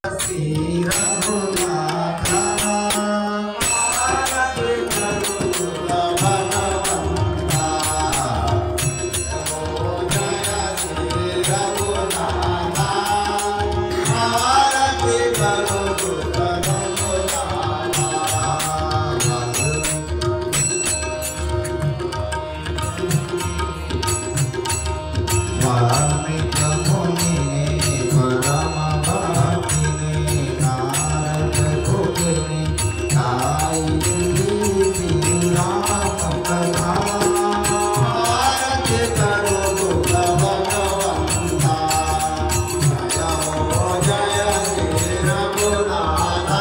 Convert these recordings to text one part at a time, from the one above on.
श्री रघुनाथ आरती करो भगवंता। जय श्री रघुनाथ आरती करो आरती करो भगवंता। जय श्री रघुनाथ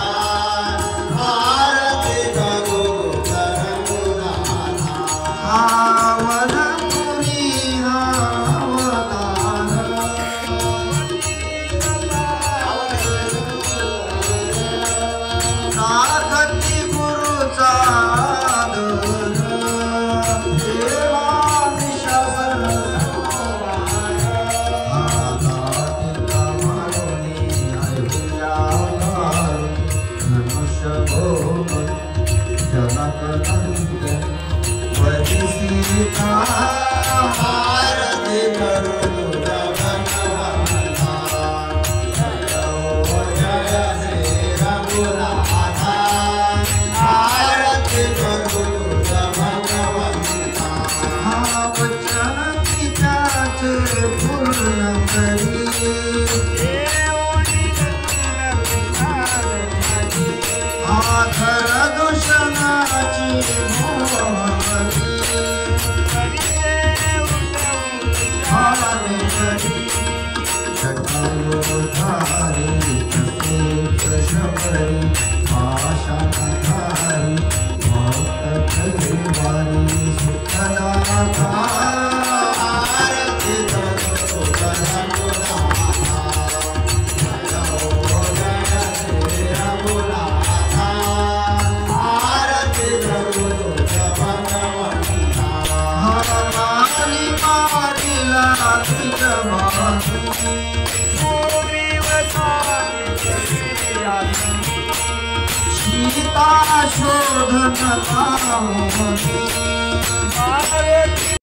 आरती करो भगवंता। वचन पिताच पूर्ण करी आखर दूषणाची सीता शोधन